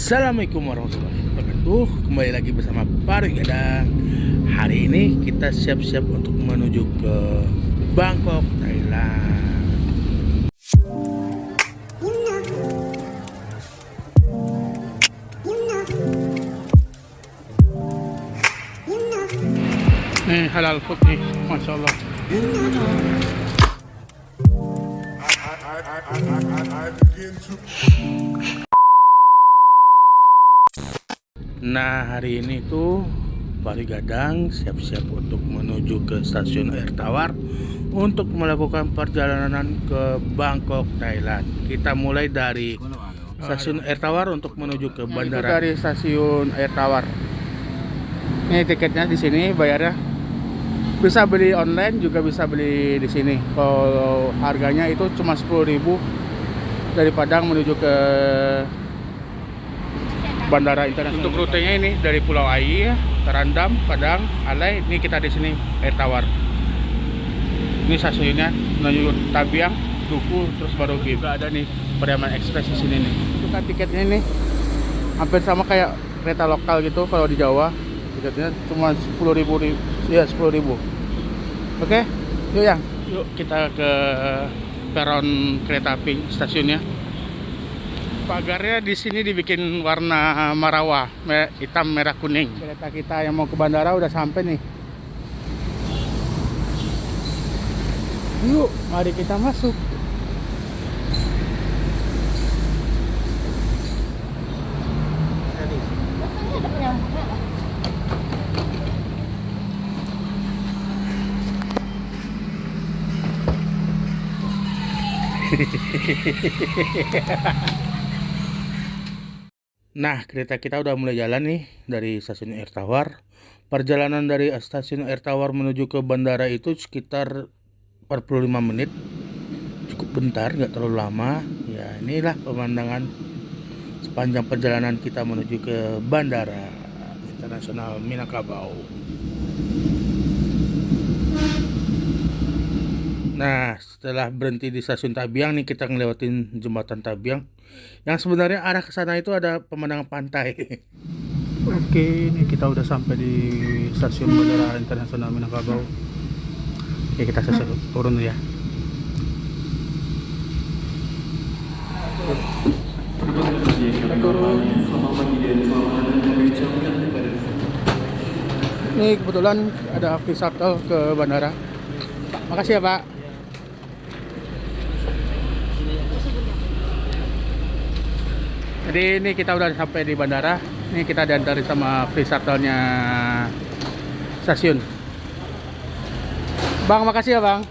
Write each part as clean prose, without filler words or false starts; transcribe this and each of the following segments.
Assalamualaikum warahmatullahi wabarakatuh. Kembali lagi bersama Pari Gadang. Hari ini kita siap-siap untuk menuju ke Bangkok, Thailand. Nih halal food nih, masya Allah. Nah, hari ini tuh Pari Gadang siap-siap untuk menuju ke stasiun Air Tawar untuk melakukan perjalanan ke Bangkok, Thailand. Kita mulai dari stasiun Air Tawar untuk menuju ke bandara. Dari stasiun Air Tawar. Ini tiketnya di sini, bayarnya bisa beli online juga bisa beli di sini. Kalau harganya itu cuma 10.000 dari Padang menuju ke Bandara Internasional. Untuk rutenya ini dari Pulau Ai, Tarandam, Padang, Alai. Ini kita di sini Air Tawar. Ini stasiunnya menuju Tabiang, Duku, terus baru juga ada nih Pariaman Express di sini nih. Itu kan tiketnya ini hampir sama kayak kereta lokal gitu kalau di Jawa. Tiketnya cuma 10.000, ya 10.000. Oke, yuk yang. Yuk kita ke peron kereta api stasiunnya. Pagarnya di sini dibikin warna marawa, hitam, merah, kuning. Kereta kita yang mau ke bandara udah sampai nih. Yuk, mari kita masuk. Nah, kereta kita udah mulai jalan nih dari stasiun Air Tawar. Perjalanan dari stasiun Air Tawar menuju ke bandara itu sekitar 45 menit. Cukup bentar, nggak terlalu lama. Ya, inilah pemandangan sepanjang perjalanan kita menuju ke Bandara Internasional Minangkabau. Nah, setelah berhenti di stasiun Tabiang nih, kita ngelewatin jembatan Tabiang. Yang sebenarnya arah ke sana itu ada pemandangan pantai. Oke, ini kita udah sampai di stasiun Bandara Internasional Minangkabau. Oke, kita turun ya. Kita turun. Ini kebetulan ada free shuttle ke bandara. Makasih ya, Pak. Jadi ini kita udah sampai di bandara. Ini kita diantarin sama free shuttle-nya stasiun. Bang, makasih ya, Bang.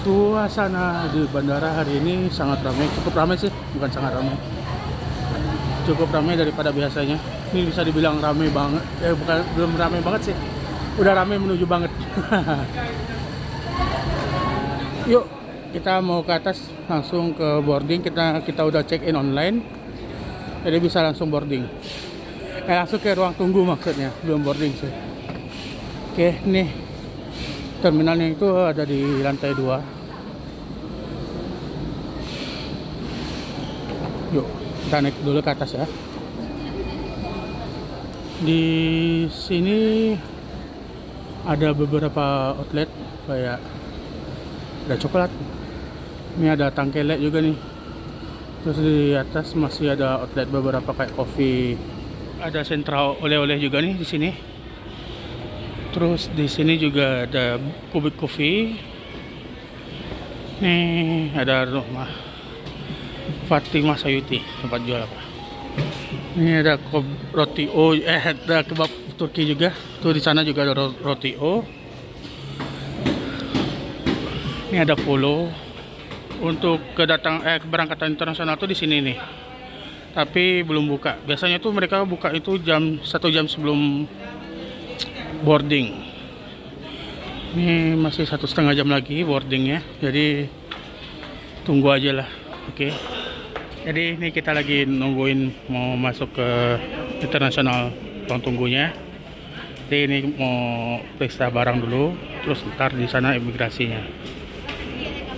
Suasana di bandara hari ini sangat ramai, cukup ramai sih, bukan sangat ramai. Cukup ramai daripada biasanya. Ini bisa dibilang ramai banget. Belum ramai banget sih. Udah ramai menuju banget. Yuk, kita mau ke atas langsung ke boarding. Kita udah check in online. Jadi bisa langsung boarding. Langsung ke ruang tunggu maksudnya, belum boarding sih. Oke, nih terminalnya itu ada di lantai 2. Yuk, kita naik dulu ke atas ya. Di sini ada beberapa outlet kayak ada coklat. Ini ada tangkelek juga nih. Terus di atas masih ada outlet beberapa kayak kopi. Ada sentra oleh-oleh juga nih di sini. Terus di sini juga ada Kubik Coffee. Nih ada rumah Fatimah Sayuti, tempat jual apa. Ini ada roti O, ada kebab Turki juga. Tuh di sana juga ada roti O. Ini ada Polo. Untuk keberangkatan internasional tuh di sini nih. Tapi belum buka. Biasanya tuh mereka buka itu 1 jam sebelum boarding. Ini masih 1,5 jam lagi boardingnya. Jadi tunggu aja lah. Oke. Jadi ini kita lagi nungguin mau masuk ke internasional ruang tunggunya. Jadi ini mau periksa barang dulu. Terus ntar di sana imigrasinya.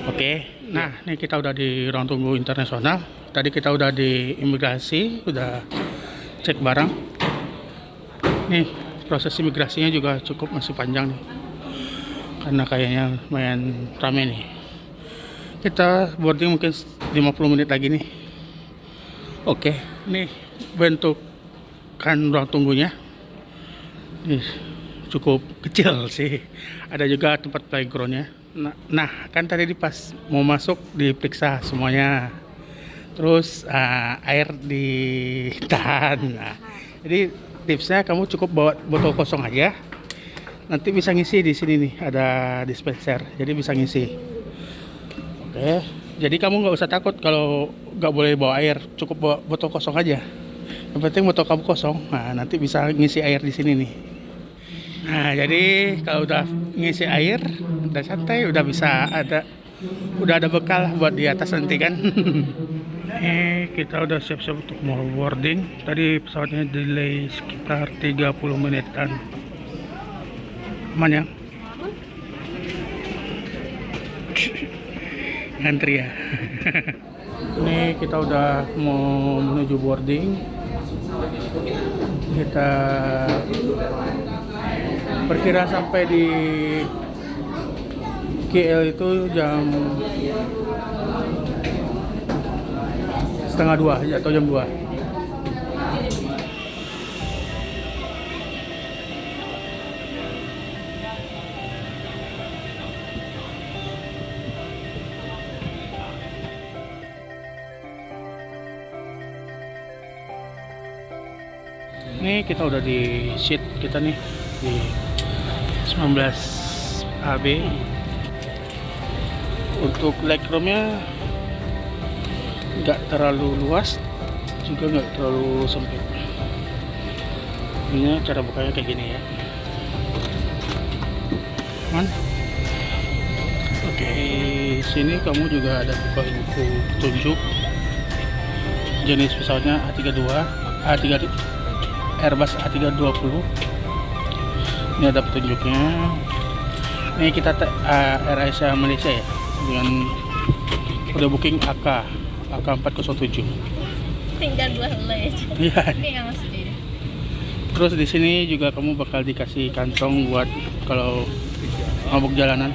Oke. Nah, ini kita udah di ruang tunggu internasional. Tadi kita udah di imigrasi, udah cek barang. Nih proses imigrasinya juga cukup masih panjang nih, karena kayaknya lumayan rame nih. Kita boarding mungkin 50 menit lagi nih. Oke, nih bentukan ruang tunggunya nih cukup kecil sih. Ada juga tempat playgroundnya. Nah kan tadi pas mau masuk diperiksa semuanya, terus air ditahan. Nah, jadi tipsnya kamu cukup bawa botol kosong aja, nanti bisa ngisi di sini nih, ada dispenser, jadi bisa ngisi. Oke, jadi kamu nggak usah takut kalau nggak boleh bawa air, cukup bawa botol kosong aja. Yang penting botol kamu kosong, nah nanti bisa ngisi air di sini nih. Nah, jadi kalau udah ngisi air, udah santai, udah ada bekal buat di atas nanti kan. Kita udah siap-siap untuk mau boarding. Tadi pesawatnya delay sekitar 30 menitan. Aman ya? Ngantri ya. Ini kita udah mau menuju boarding. Kita perkiraan sampai di KL itu jam setengah 2 atau jam 2. Ini kita udah di seat kita nih di 19 AB. Untuk legroomnya nggak terlalu luas, juga nggak terlalu sempit. Ini cara bukanya kayak gini ya. Man. Oke, sini kamu juga ada buka buku petunjuk. Jenis pesawatnya A32, Airbus A320. Ini ada petunjuknya. Ini kita Air Asia Malaysia ya, dengan udah booking AK 407. Tinggal 2 helai aja. Iya. Ini yang mesti. Terus di sini juga kamu bakal dikasih kantong buat kalau mabuk jalanan.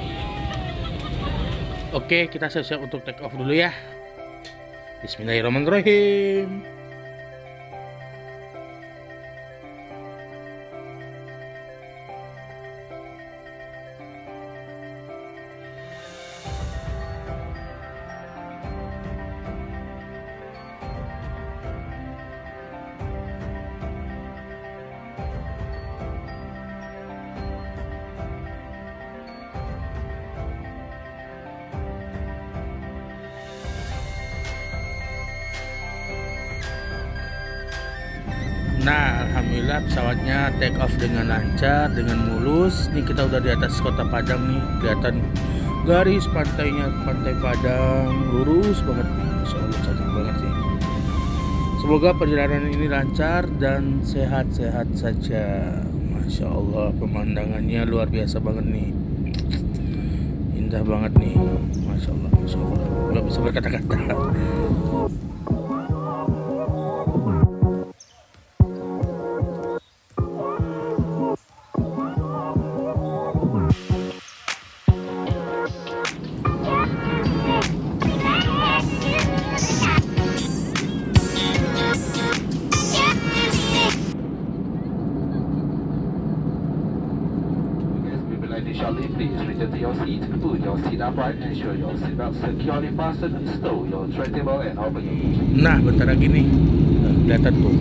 Oke, kita siap-siap untuk take off dulu ya. Bismillahirrahmanirrahim. Nah, alhamdulillah pesawatnya take off dengan lancar, dengan mulus. Nih kita udah di atas kota Padang nih, kelihatan garis pantainya, pantai Padang lurus banget. Masya Allah, cantik banget sih. Semoga perjalanan ini lancar dan sehat-sehat saja. Masya Allah, pemandangannya luar biasa banget nih, indah banget nih. Masya Allah, Masya Allah, nggak bisa berkata-kata. Shortly, please return to your seat, put your seat upright, ensure your seatbelt securely fastened, stow your tray table, and open your doors. Nah, bentar lagi nih, kelihatan tuh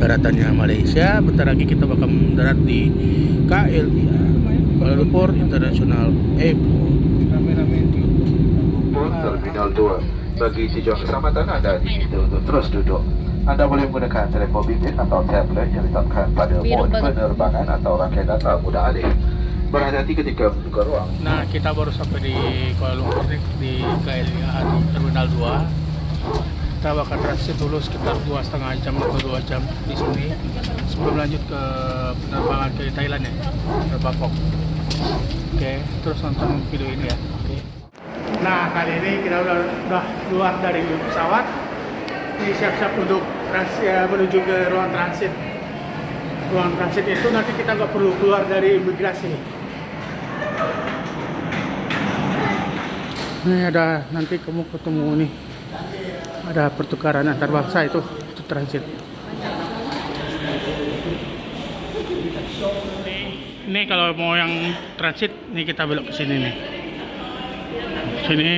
daratannya Malaysia. Bentar lagi kita bakal mendarat di KLIA, Kuala Lumpur International Airport. Port Terminal 2. Bagi tujuan keselamatan Anda diminta untuk terus duduk. Anda boleh menggunakan telefon bimbit atau tablet yang diletakkan pada mod penerbangan atau rangkaian data mudah alih. Berhati-hati ketika membuka ruang. Nah, kita baru sampai di Kuala Lumpur nih, di KLIA di Terminal 2. Kita bakal transit dulu sekitar 2,5 jam atau 2 jam di sini sebelum lanjut ke penerbangan ke Thailand ya, ke Bangkok. Oke, terus nonton video ini ya. Oke. Nah, kali ini kita udah keluar dari pesawat. Ini siap-siap untuk menuju ke ruang transit. Ruang transit itu nanti kita nggak perlu keluar dari imigrasi. Ini ada, nanti kamu ketemu nih, ada pertukaran antar bangsa itu transit. Ini kalau mau yang transit, nih kita belok ke sini nih. Sini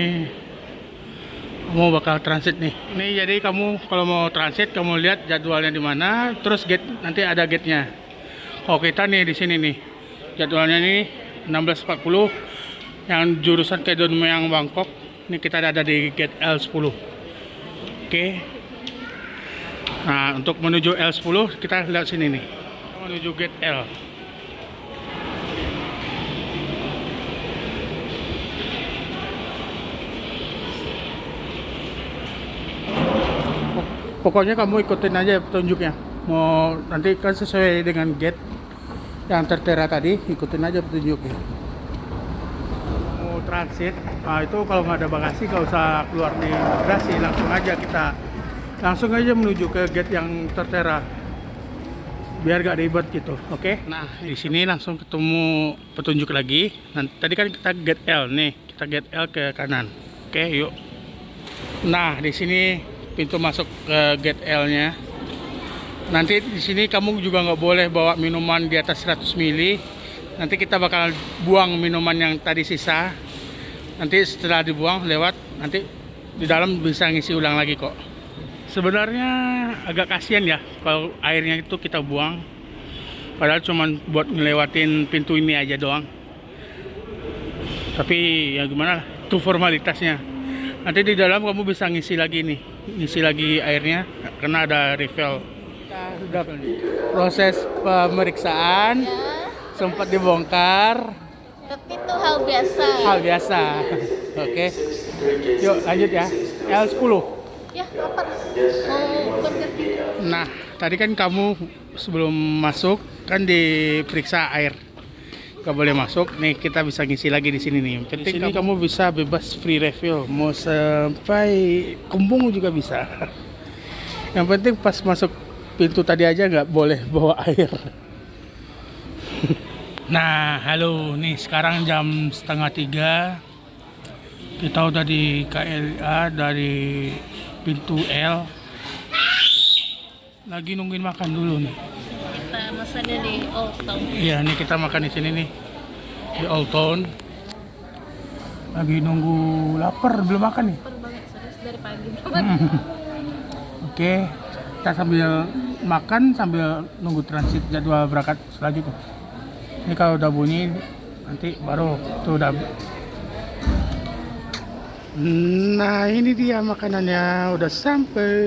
kamu bakal transit nih. Ini jadi kamu kalau mau transit, kamu lihat jadwalnya di mana, terus gate nanti ada gate-nya. Oh, kita nih di sini nih. Jadwalnya nih 16.40 yang jurusan ke Don Mueang Bangkok. Ini kita ada di gate L10. Oke. Nah, untuk menuju L10 kita lihat sini nih. Menuju gate L. Pokoknya kamu ikutin aja petunjuknya. Mau nanti kan sesuai dengan gate yang tertera tadi, ikutin aja petunjuknya. Mau transit, nah itu kalau nggak ada bagasi nggak usah keluar di imigrasi, langsung aja menuju ke gate yang tertera, biar gak ribet gitu. Oke? Nah di sini langsung ketemu petunjuk lagi. Nah, tadi kan kita gate L nih, kita gate L ke kanan. Oke, yuk. Nah di sini pintu masuk ke gate L-nya. Nanti di sini kamu juga nggak boleh bawa minuman di atas 100 ml. Nanti kita bakal buang minuman yang tadi sisa. Nanti setelah dibuang lewat, nanti di dalam bisa ngisi ulang lagi kok. Sebenarnya agak kasihan ya kalau airnya itu kita buang. Padahal cuma buat ngelewatin pintu ini aja doang. Tapi ya gimana lah, itu formalitasnya. Nanti di dalam kamu bisa ngisi lagi nih, ngisi lagi airnya karena ada refill. Kita sudah proses pemeriksaan, sempat dibongkar. Tapi itu hal biasa. Hal biasa. Oke. Yuk lanjut ya. L10. Ya, kapan? Mau berganti? Nah, tadi kan kamu sebelum masuk kan diperiksa air. Gak boleh masuk. Nih kita bisa ngisi lagi di sini nih. Di sini kamu bisa bebas free refill. Mau sampai kembung juga bisa. Yang penting pas masuk pintu tadi aja nggak boleh bawa air. Nah, halo. Nih sekarang jam 2:30. Kita udah di KLA dari pintu L. Lagi nungguin makan dulu nih. Kita masannya di Old Town. Iya, nih kita makan di sini nih di Old Town. Lagi nunggu, lapar belum makan nih. Lapar banget, serius dari pagi. Oke, kita sambil makan sambil nunggu transit jadwal berangkat selanjutnya. Ini kalau udah bunyi nanti baru tuh udah. Nah ini dia makanannya udah sampai.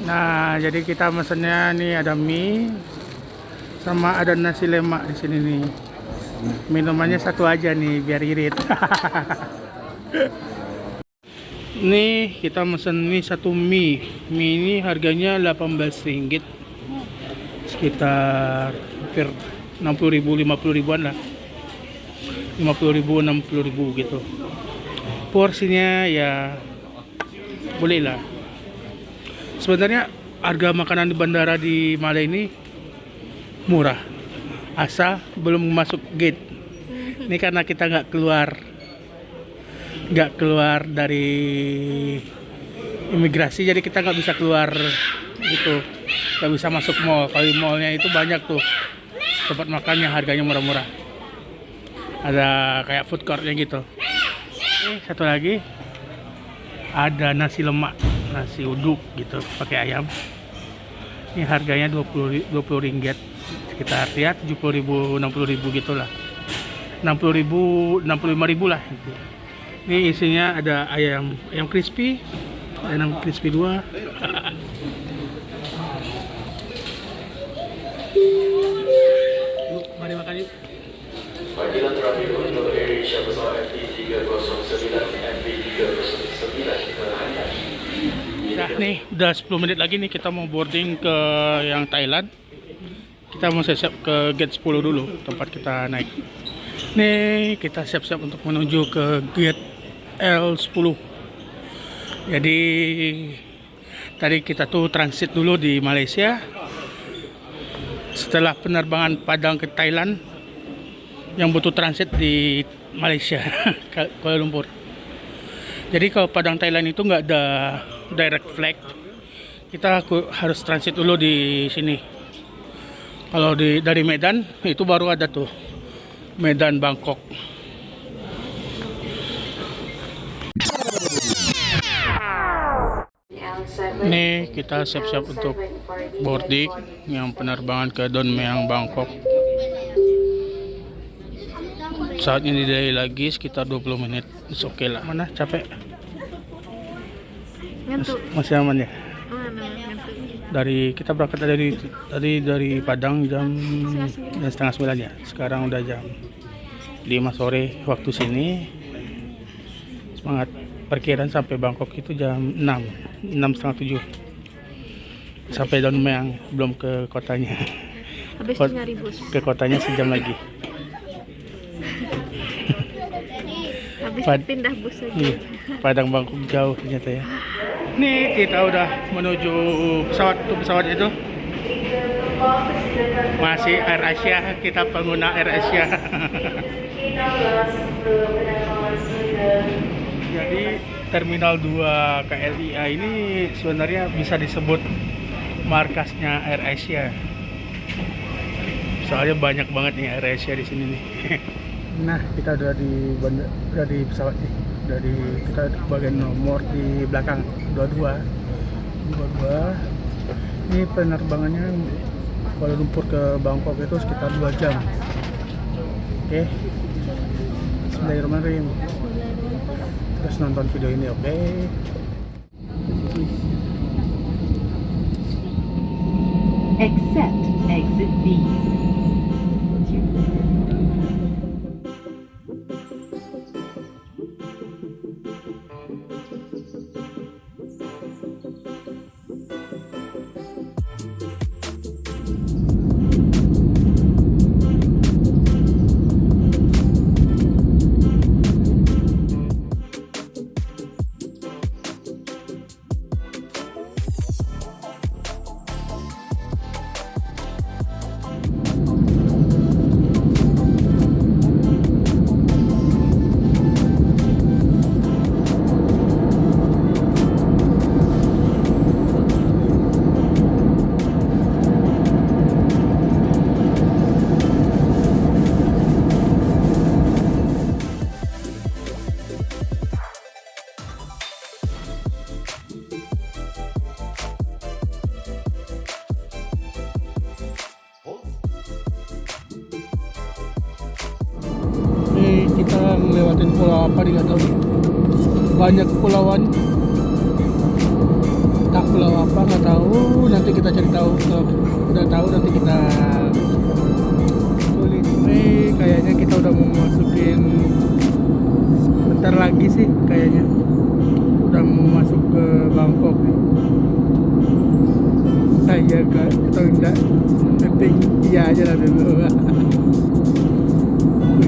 Nah jadi kita mesennya nih ada mie sama ada nasi lemak di sini nih. Minumannya satu aja nih biar irit. Nih kita mesen nih satu mie. Mie ini harganya Rp18, sekitar hampir 60.000 50.000-an lah. 50.000 60.000 gitu. Porsinya ya boleh lah. Sebenarnya harga makanan di bandara di Malai ini murah, asal belum masuk gate. Ini karena kita nggak keluar dari imigrasi, jadi kita nggak bisa keluar gitu, nggak bisa masuk mall. Kalau di mallnya itu banyak tuh tempat makan yang harganya murah-murah, ada kayak food courtnya gitu. Satu lagi ada nasi lemak, nasi uduk gitu pakai ayam. Ini harganya 20 ringgit, sekitar ya 70.000 60.000 gitulah, 60.000 65.000 lah gitu. Ini isinya ada ayam crispy, ayam crispy 2. Yuk, mari makan yuk. Panggilan terakhir untuk Asia pesawat FD309 MB309 diperhatikan. Nah nih udah 10 menit lagi nih kita mau boarding ke yang Thailand. Kita mau siap-siap ke gate 10 dulu tempat kita naik. Nih kita siap-siap untuk menuju ke gate L10. Jadi tadi kita tuh transit dulu di Malaysia. Setelah penerbangan Padang ke Thailand yang butuh transit di Malaysia, Kuala Lumpur. Jadi kalau Padang Thailand itu nggak ada direct flight, kita harus transit dulu di sini. Kalau dari Medan itu baru ada tuh Medan Bangkok. Nih kita siap-siap untuk boarding yang penerbangan ke Don Mueang Bangkok. Saat ini delay lagi sekitar 20 menit. Oke lah. Mana capek? Masih aman ya? Dari kita berangkat dari Padang jam 8:30 ya. Sekarang udah jam 5 sore waktu sini. Semangat. Perkiraan sampai Bangkok itu jam 6:30, 7. Sampai Don Mueang, belum ke kotanya. Habis itu nyari bus. Ke kotanya sejam lagi. Habis pindah bus lagi. Nih, Padang Bangkok jauh ternyata ya. Nih kita udah menuju pesawat itu. Masih Air Asia, kita pengguna Air Asia. Jadi Terminal 2 KLIA ini sebenarnya bisa disebut markasnya Air Asia. Soalnya banyak banget nih Air Asia di sini nih. Nah, kita udah di pesawat nih. Kita bagian nomor di belakang 22. Ini penerbangannya Kuala Lumpur ke Bangkok itu sekitar 2 jam. Oke. Bismillahirrahmanirrahim. Terus nonton video ini, oke? Accept exit B. Kita ngelewatin pulau apa nih, nggak tahu nih. Banyak kepulauan, tak pulau apa nggak tahu. Nanti kita cari tahu. Kalau udah tahu nanti kita tulis. Kayaknya kita udah mau masukin, bentar lagi sih kayaknya udah mau masuk ke Bangkok nih. Saya kan atau enggak, nanti iya aja lah dulu.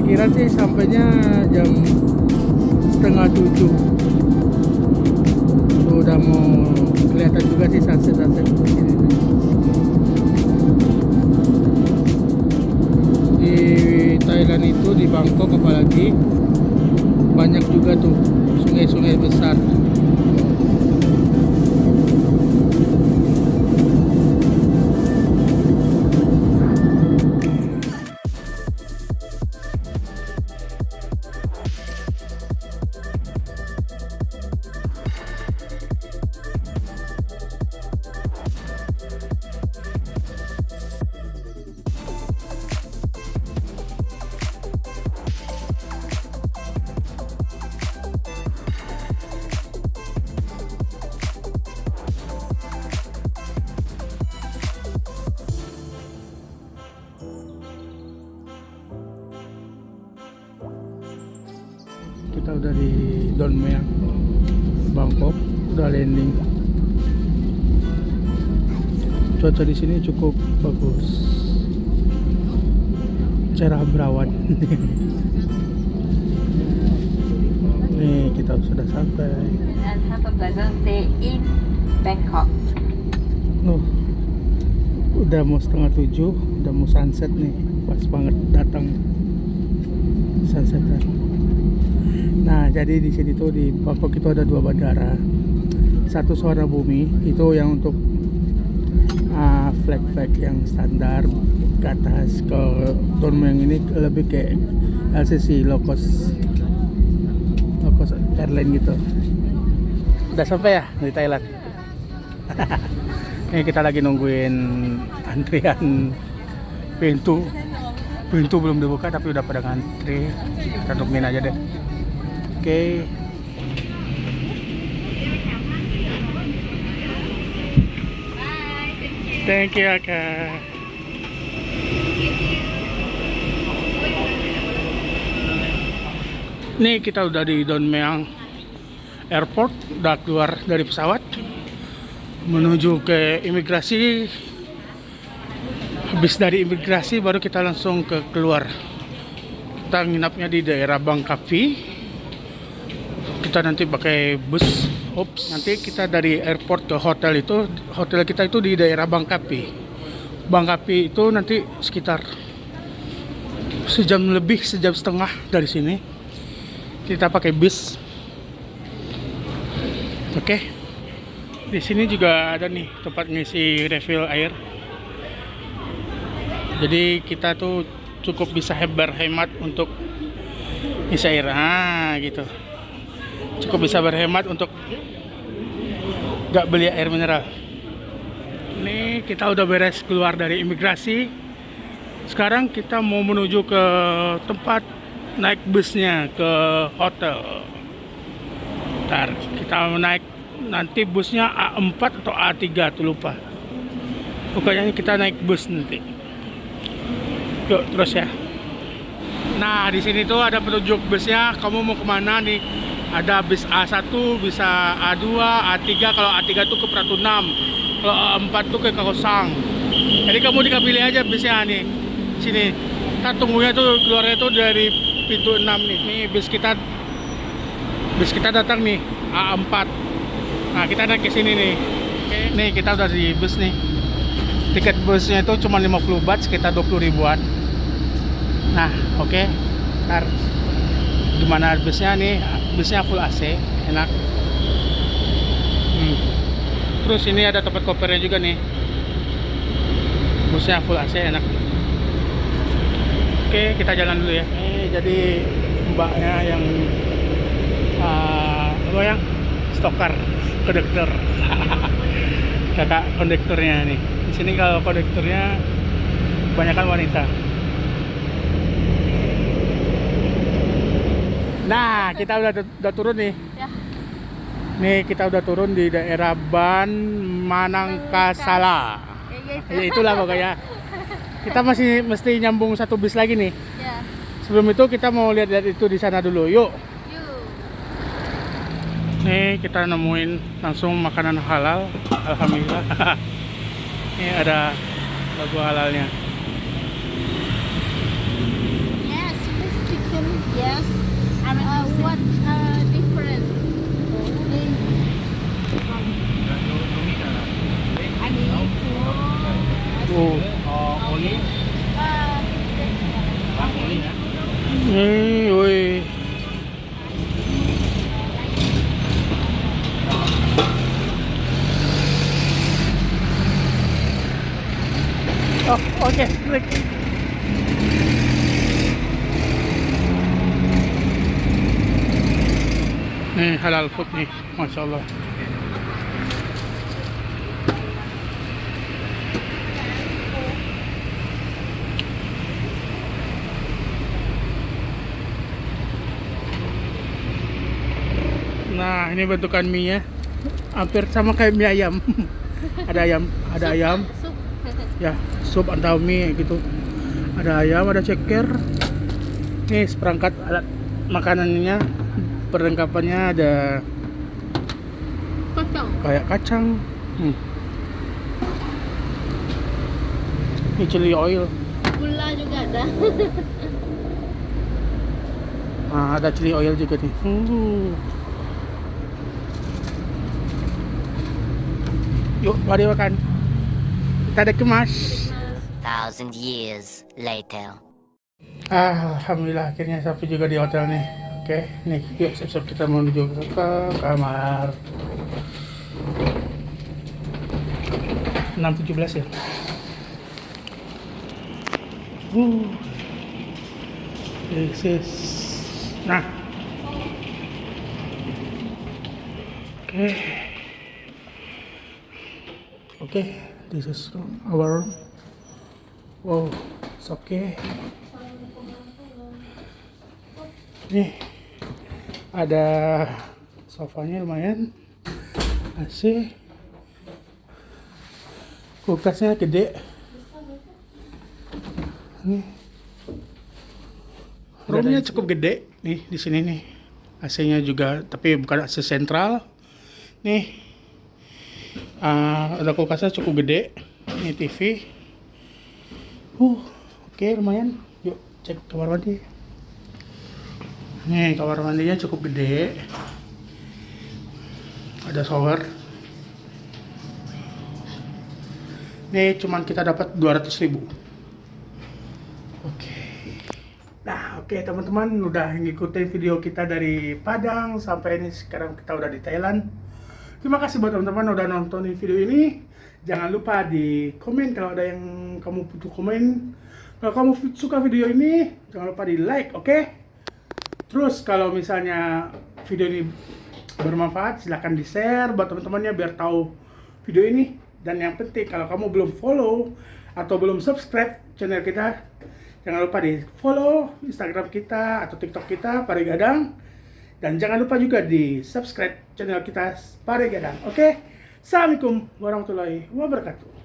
Kira sih sampainya jam 6:30. Udah mau kelihatan juga sih sunset begini. Di Thailand itu, di Bangkok apalagi, banyak juga tuh sungai-sungai besar. Kita udah di Don Mueang Bangkok, udah landing. Cuaca di sini cukup bagus, cerah berawan. Nih kita sudah sampai. And have a pleasant stay in Bangkok. Loh, udah mau 6:30, udah mau sunset nih. Pas banget datang sunsetan. Nah, jadi di sini tuh di Bangkok itu ada 2 bandara. Satu Suvarnabhumi itu yang untuk flag yang standar ke atas. Ke Don Mueang ini lebih ke LCC, low cost airline gitu. Udah sampai ya di Thailand. Ini kita lagi nungguin antrian pintu belum dibuka tapi udah pada ngantri. Kita tungguin aja deh. Oke. Thank you, Kak. Nih kita udah di Don Mueang Airport, udah keluar dari pesawat menuju ke imigrasi. Habis dari imigrasi baru kita langsung keluar. Kita nginapnya di daerah Bangkapi. Kita nanti pakai bus. Nanti kita dari airport ke hotel itu, hotel kita itu di daerah Bangkapi. Bangkapi itu nanti sekitar sejam lebih, sejam setengah dari sini. Kita pakai bus. Oke. Di sini juga ada nih tempat ngisi refill air. Jadi kita tuh cukup bisa berhemat untuk ngisi air. Gitu. Cukup bisa berhemat untuk gak beli air mineral. Ini kita udah beres keluar dari imigrasi. Sekarang kita mau menuju ke tempat naik busnya ke hotel. Ntar kita naik, nanti busnya A4 atau A3 tuh lupa. Pokoknya kita naik bus nanti. Yuk terus ya. Nah di sini tuh ada petunjuk busnya. Kamu mau kemana nih? Ada bis A1, bisa A2, A3. Kalau A3 tuh ke Pratu 6, kalau A4 tuh ke Kakosang. Jadi kamu pilih aja bisnya nih. Sini. Kita tunggunya tuh keluarnya tuh dari pintu 6 nih. Nih bis kita datang nih A4. Nah kita naik ke sini nih. Oke, nih kita udah di bus nih. Tiket busnya itu cuma 50 baht, sekitar 20 ribuan. Nah oke. Ntar gimana busnya nih? Busnya full AC, enak. Terus ini ada tempat kopernya juga nih. Busnya full AC, enak. Oke, kita jalan dulu ya. Jadi mbaknya yang yang stokar, kondektur. Kakak kondekturnya nih. Di sini kalau kondekturnya kebanyakan wanita. Nah, kita udah turun nih. Ya. Nih kita udah turun di daerah Ban Manangkasala. Ya itulah pokoknya. Kita masih mesti nyambung satu bis lagi nih. Ya. Sebelum itu kita mau lihat itu di sana dulu. Yuk. Nih kita nemuin langsung makanan halal. Alhamdulillah. Ini ada logo halalnya. Yes, fish chicken. Yes. What different? Woi. Oh, oke. Nih halal food nih, masya Allah. Nah ini bentukan mie nya hampir sama kayak mie ayam. Ada ayam, Sup. ya sup atau mie gitu. Ada ayam, ada ceker. Nih seperangkat alat makanannya, perlengkapannya ada Kocok. kayak kacang. Ini chili oil. Gula juga ada. Nah, ada chili oil juga nih. Yuk, mari makan. Kita ada kemas. 1,000 years later. Alhamdulillah akhirnya sampai juga di hotel nih. Oke, nih yuk siap-siap kita menuju ke kamar. 6:17 ya. This is nah. Oke, this is our room. Wow, it's okay. Nih, ada sofanya lumayan, AC, kulkasnya gede. Nih, roomnya cukup gede nih di sini nih. AC-nya juga, tapi bukan AC sentral. Nih, ada kulkasnya cukup gede. Ini TV. Oke, lumayan. Yuk cek kamar mandi. Nih, kamar mandinya cukup gede. Ada shower. Nih, cuman kita dapat 200.000. Oke. Nah, oke teman-teman, udah ngikutin video kita dari Padang sampai ini sekarang kita udah di Thailand. Terima kasih buat teman-teman udah nontonin video ini. Jangan lupa di komen kalau ada yang kamu butuh komen. Kalau kamu suka video ini, jangan lupa di like, oke? Terus kalau misalnya video ini bermanfaat, silahkan di share buat teman-temannya biar tahu video ini. Dan yang penting kalau kamu belum follow atau belum subscribe channel kita, jangan lupa di follow Instagram kita atau TikTok kita Pare Gadang. Dan jangan lupa juga di subscribe channel kita Pare Gadang. Oke? Assalamualaikum warahmatullahi wabarakatuh.